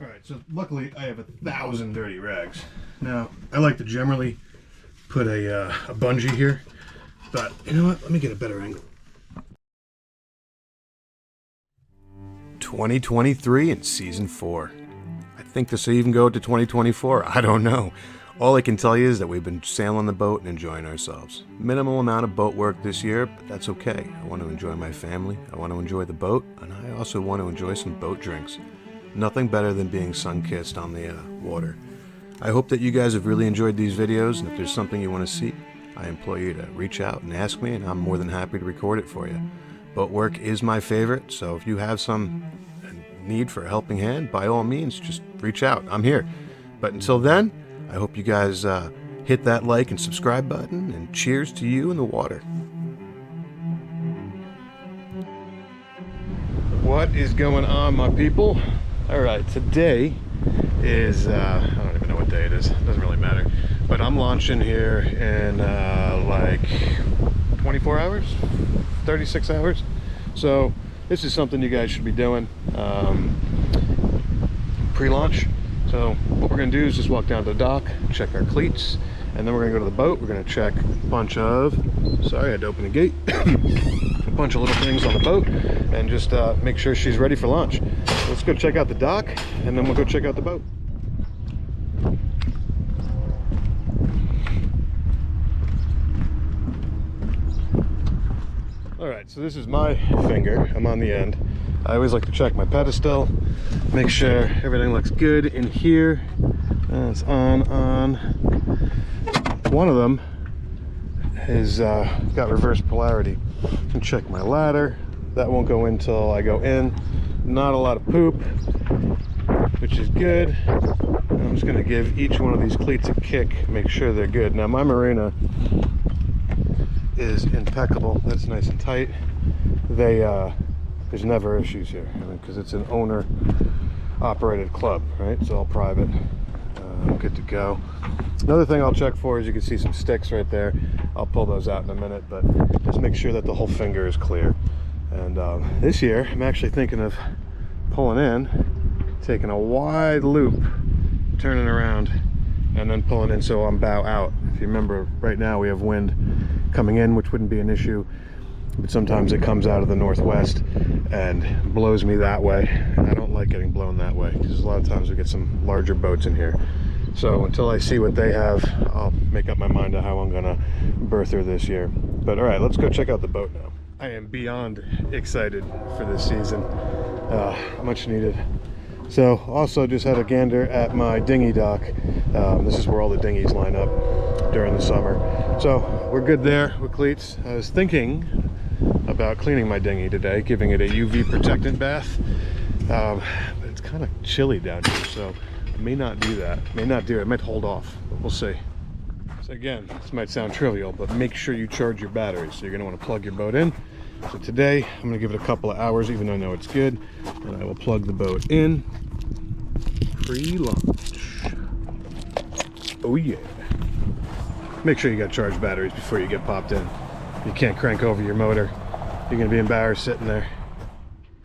Alright, so luckily I have 1,000 dirty rags. Now, I like to generally put a bungee here, but you know what? Let me get a better angle. 2023 and season 4. I think this will even go to 2024. I don't know. All I can tell you is that we've been sailing the boat and enjoying ourselves. Minimal amount of boat work this year, but that's okay. I want to enjoy my family, I want to enjoy the boat, and I also want to enjoy some boat drinks. Nothing better than being sun-kissed on the water. I hope that you guys have really enjoyed these videos, and if there's something you want to see, I implore you to reach out and ask me, and I'm more than happy to record it for you. Boat work is my favorite, so if you have some need for a helping hand, by all means, just reach out. I'm here. But until then, I hope you guys hit that like and subscribe button, and cheers to you in the water. What is going on, my people? All right, today is, I don't even know what day it is. It doesn't really matter. But I'm launching here in like 24 hours, 36 hours. So this is something you guys should be doing pre-launch. So what we're going to do is just walk down to the dock, check our cleats, and then we're going to go to the boat. We're going to check a bunch of, sorry, I had to open the gate, a bunch of little things on the boat, and just make sure she's ready for launch. So let's go check out the dock, and then we'll go check out the boat. All right, so this is my finger. I'm on the end. I always like to check my pedestal, make sure everything looks good in here. It's on. One of them has got reverse polarity. And check my ladder. That won't go in until I go in. Not a lot of poop, which is good. I'm just gonna give each one of these cleats a kick, make sure they're good. Now my marina is impeccable. That's nice and tight. There's never issues here, because it's an owner operated club, right? It's all private. Good to go. Another thing I'll check for is, you can see some sticks right there. I'll pull those out in a minute, but just make sure that the whole finger is clear. And this year I'm actually thinking of pulling in, taking a wide loop, turning around, and then pulling in so I'm bow out. If you remember, right now we have wind coming in, which wouldn't be an issue, but sometimes it comes out of the northwest and blows me that way, and I don't like getting blown that way, because a lot of times we get some larger boats in here. So until I see what they have, I'll make up my mind on how I'm gonna berth her this year. But all right, let's go check out the boat now. I am beyond excited for this season. Much needed. So also just had a gander at my dinghy dock. This is where all the dinghies line up during the summer. So we're good there with cleats. I was thinking about cleaning my dinghy today, giving it a UV protectant bath. But it's kind of chilly down here, so I may not do that. May not do it. I might hold off, but we'll see. So again, this might sound trivial, but make sure you charge your batteries. So you're going to want to plug your boat in. So today I'm going to give it a couple of hours, even though I know it's good, and I will plug the boat in pre-launch. Oh yeah. Make sure you got charged batteries before you get popped in. You can't crank over your motor. You're going to be embarrassed sitting there.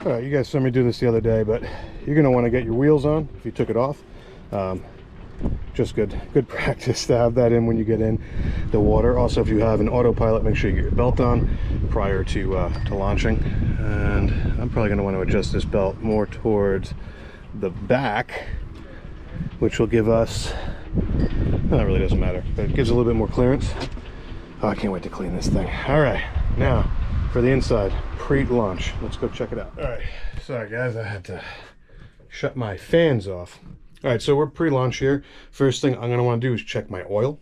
All right, you guys saw me do this the other day, but you're going to want to get your wheels on if you took it off. Just good practice to have that in when you get in the water. Also, if you have an autopilot, make sure you get your belt on prior to launching. And I'm probably going to want to adjust this belt more towards the back, which will give us, well, that really doesn't matter, but it gives a little bit more clearance. Oh, I can't wait to clean this thing. All right, now for the inside pre-launch. Let's go check it out. All right, sorry guys, I had to shut my fans off. All right, so we're pre-launch here. First thing I'm gonna wanna do is check my oil.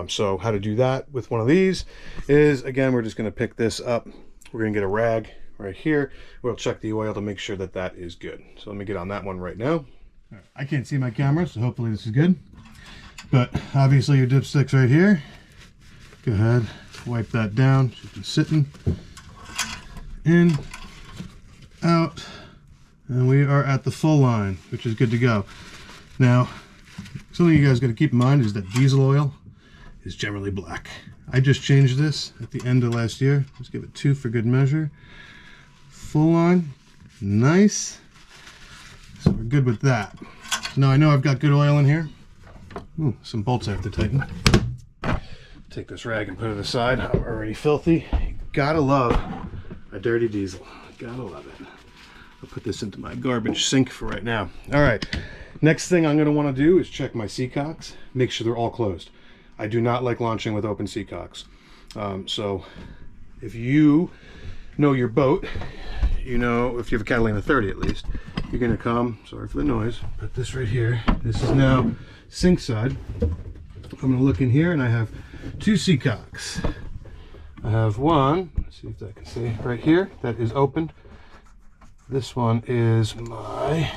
So how to do that with one of these is, again, we're just gonna pick this up. We're gonna get a rag right here. We'll check the oil to make sure that that is good. So let me get on that one right now. All right, I can't see my camera, so hopefully this is good. But obviously your dipstick's right here. Go ahead, wipe that down. She's been sitting. In, out, and we are at the full line, which is good to go. Now, something you guys got to keep in mind is that diesel oil is generally black. I just changed this at the end of last year. Let's give it 2 for good measure. Full line, nice, So we're good with that. Now I know I've got good oil in here. Ooh, some bolts I have to tighten. Take this rag and put it aside. I'm already filthy. Gotta love a dirty diesel. Gotta love it. I'll put this into my garbage sink for right now. All right, next thing I'm gonna wanna do is check my Seacocks, make sure they're all closed. I do not like launching with open Seacocks. So if you know your boat, you know, if you have a Catalina 30 at least, you're gonna come, sorry for the noise, put this right here. This is now sink side. I'm gonna look in here and I have two Seacocks. I have one, let's see if I can see, right here, that is opened. This one is my,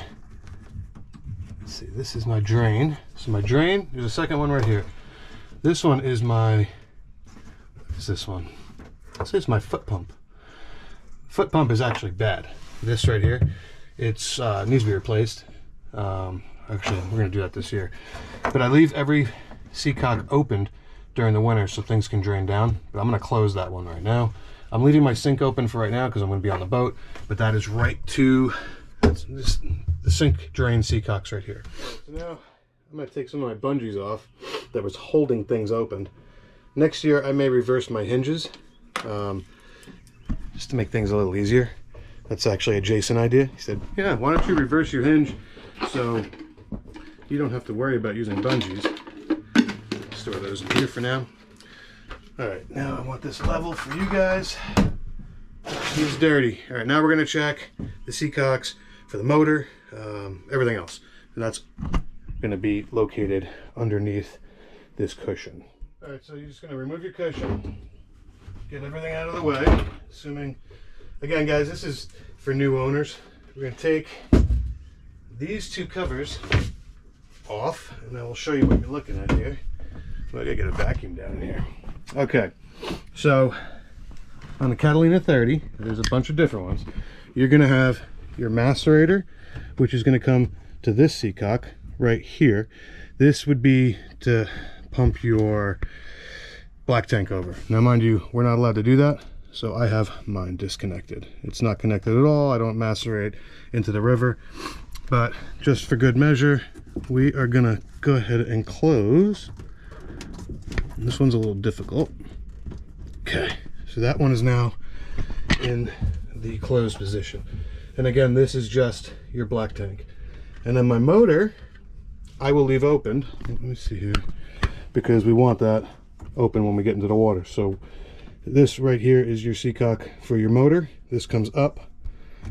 let's see, this is my drain. This is my drain. There's a second one right here. This one is my, what is this one? This is my foot pump. Foot pump is actually bad. This right here, it's needs to be replaced. Actually, we're gonna do that this year. But I leave every Seacock opened during the winter so things can drain down. But I'm gonna close that one right now. I'm leaving my sink open for right now because I'm gonna be on the boat. But that is right to the sink drain Seacocks right here. So now I'm gonna take some of my bungees off that was holding things open. Next year I may reverse my hinges just to make things a little easier. That's actually a Jason idea. He said, yeah, why don't you reverse your hinge so you don't have to worry about using bungees. Store those in here for now. All right, now I want this level for you guys. He's dirty. All right, now we're gonna check the Seacocks for the motor, everything else. And that's gonna be located underneath this cushion. All right, so you're just gonna remove your cushion, get everything out of the way, assuming, again guys, this is for new owners. We're gonna take these two covers off, and I will show you what you're looking at here. Well, I gotta get a vacuum down here. Okay, so on the Catalina 30, there's a bunch of different ones. You're gonna have your macerator, which is gonna come to this Seacock right here. This would be to pump your black tank over. Now mind you, we're not allowed to do that, so I have mine disconnected. It's not connected at all. I don't macerate into the river, but just for good measure, we are gonna go ahead and close. And this one's a little difficult. Okay, so that one is now in the closed position. And again, this is just your black tank. And then my motor, I will leave opened. Let me see here, because we want that open when we get into the water. So this right here is your Seacock for your motor. This comes up,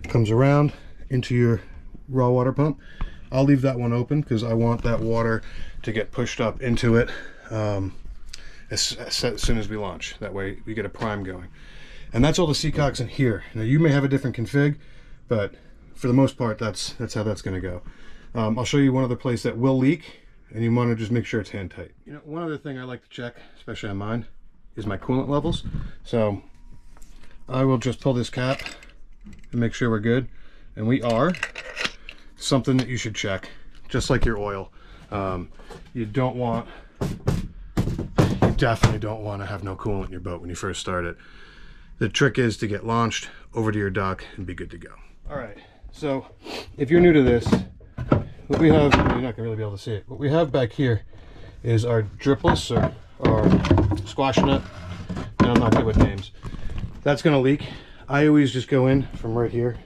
comes around into your raw water pump. I'll leave that one open because I want that water to get pushed up into it as soon as we launch. That way we get a prime going. And that's all the Seacocks in here. Now you may have a different config, but for the most part, that's how that's gonna go. I'll show you one other place that will leak, and you want to just make sure it's hand tight. You know, one other thing I like to check, especially on mine, is my coolant levels. So I will just pull this cap and make sure we're good. And we are. Something that you should check, just like your oil. You definitely don't want to have no coolant in your boat when you first start it. The trick is to get launched over to your dock and be good to go. All right, so if you're new to this, what we have, you're not gonna really be able to see it. What we have back here is our dripless or squash nut. And I'm not good with names. That's gonna leak. I always just go in from right here.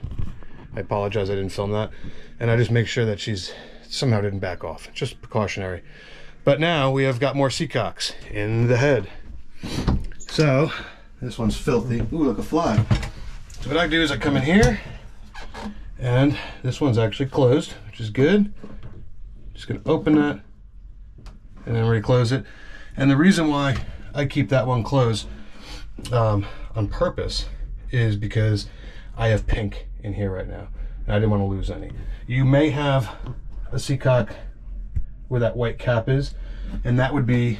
I apologize, I didn't film that. And I just make sure that she's somehow didn't back off. Just precautionary. But now we have got more Seacocks in the head. So this one's filthy. Ooh, look, a fly. So what I do is I come in here, and this one's actually closed, which is good. Just gonna open that and then reclose it. And the reason why I keep that one closed on purpose is because I have pink in here right now, and I didn't want to lose any. You may have a Seacock where that white cap is, and that would be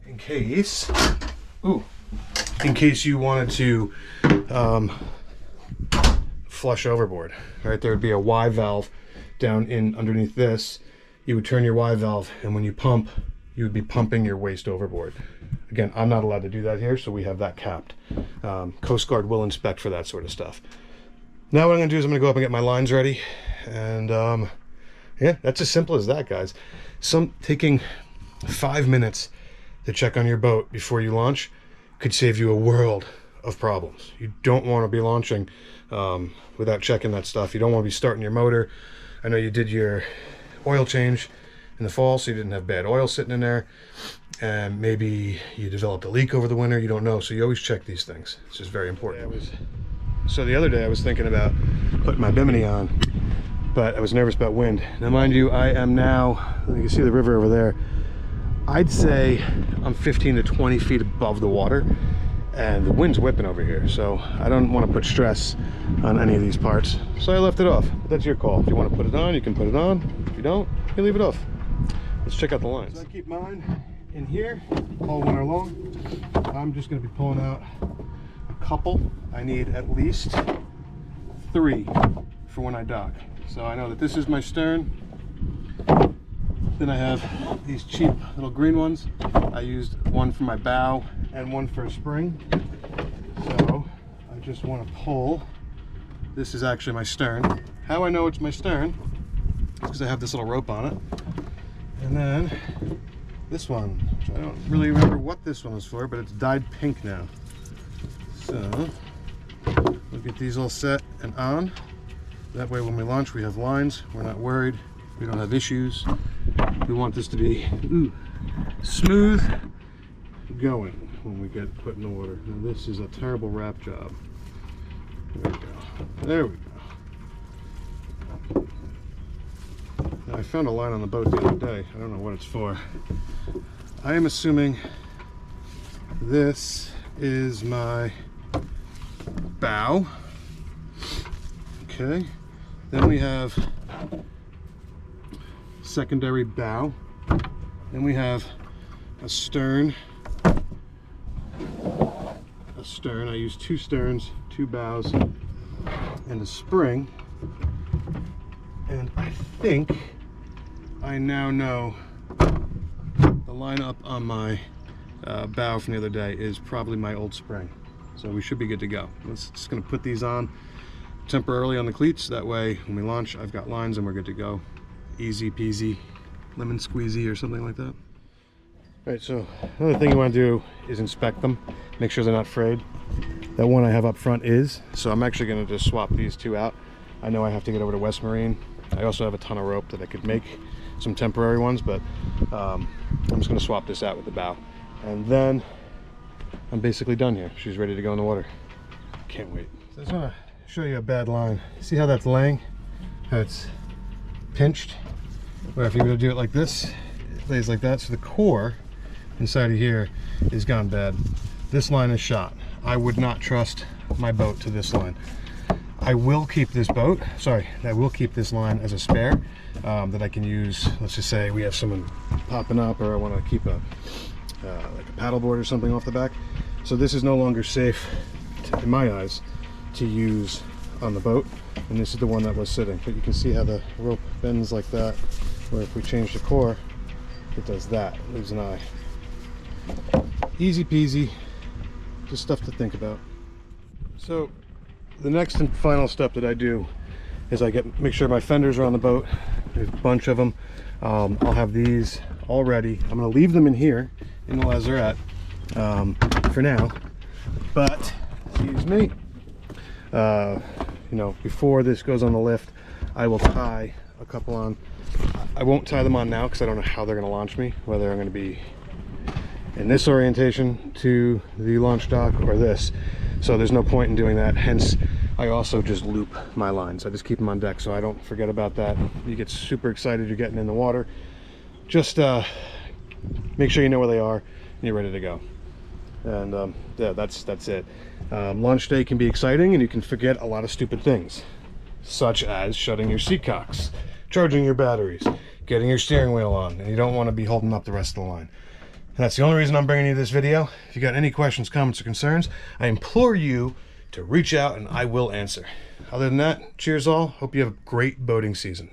in case, in case you wanted to flush overboard. Right, there would be a Y valve down in underneath this. You would turn your Y valve, and when you pump, you would be pumping your waste overboard. Again, I'm not allowed to do that here, so we have that capped. Coast Guard will inspect for that sort of stuff. Now what I'm gonna do is I'm gonna go up and get my lines ready, and Yeah, that's as simple as that, guys. Taking 5 minutes to check on your boat before you launch could save you a world of problems. You don't want to be launching without checking that stuff. You don't want to be starting your motor. I know you did your oil change in the fall, so you didn't have bad oil sitting in there, and maybe you developed a leak over the winter. You don't know, so you always check these things. It's just very important. So the other day I was thinking about putting my bimini on, but I was nervous about wind. Now mind you, I am now, you can see the river over there, I'd say I'm 15 to 20 feet above the water, and the wind's whipping over here, so I don't want to put stress on any of these parts, so I left it off. But that's your call. If you want to put it on, you can put it on. If you don't, you leave it off. Let's check out the lines. So I keep mine in here all winter long. I'm just going to be pulling out a couple. I need at least 3 for when I dock. So I know that this is my stern. Then I have these cheap little green ones. I used one for my bow and one for a spring. So I just want to pull. This is actually my stern. How I know it's my stern is because I have this little rope on it. And then this one, which I don't really remember what this one was for, but it's dyed pink now. So we'll get these all set and on. That way when we launch we have lines, we're not worried, we don't have issues. We want this to be smooth going when we get put in the water. Now this is a terrible wrap job. There we go. There we go. Now I found a line on the boat the other day. I don't know what it's for. I am assuming this is my bow. Okay. Then we have secondary bow. Then we have a stern. I use 2 sterns, 2 bows, and a spring. And I think I now know the lineup on my bow from the other day is probably my old spring. So we should be good to go. Just going to put these on temporarily on the cleats. That way when we launch I've got lines and we're good to go. Easy peasy, lemon squeezy or something like that. All right, so another thing you want to do is inspect them, make sure they're not frayed. That one I have up front is, so I'm actually going to just swap these 2 out. I know I have to get over to West Marine. I also have a ton of rope that I could make some temporary ones, but I'm just going to swap this out with the bow. And then I'm basically done here. She's ready to go in the water. Can't wait. So I just want to show you a bad line. See how that's laying? How it's pinched? Where if you were to do it like this, it lays like that. So the core inside of here is gone bad. This line is shot. I would not trust my boat to this line. I will keep this boat, I will keep this line as a spare that I can use. Let's just say we have someone popping up, or I want to keep a like a paddleboard or something off the back. So this is no longer safe, in my eyes, to use on the boat. And this is the one that was sitting. But you can see how the rope bends like that, where if we change the core, it does that, it leaves an eye. Easy peasy, just stuff to think about. So the next and final step that I do is I make sure my fenders are on the boat. There's a bunch of them. I'll have these all ready. I'm going to leave them in here in the lazarette for now, but excuse me, you know, before this goes on the lift, I will tie a couple on. I won't tie them on now because I don't know how they're going to launch me, whether I'm going to be in this orientation to the launch dock or this. So there's no point in doing that. Hence, I also just loop my lines. I just keep them on deck so I don't forget about that. You get super excited you're getting in the water. Just make sure you know where they are and you're ready to go. And yeah, that's it. Launch day can be exciting and you can forget a lot of stupid things, such as shutting your Seacocks, charging your batteries, getting your steering wheel on, and you don't want to be holding up the rest of the line. And that's the only reason I'm bringing you this video. If you got any questions, comments, or concerns, I implore you to reach out and I will answer. Other than that, cheers all. Hope you have a great boating season.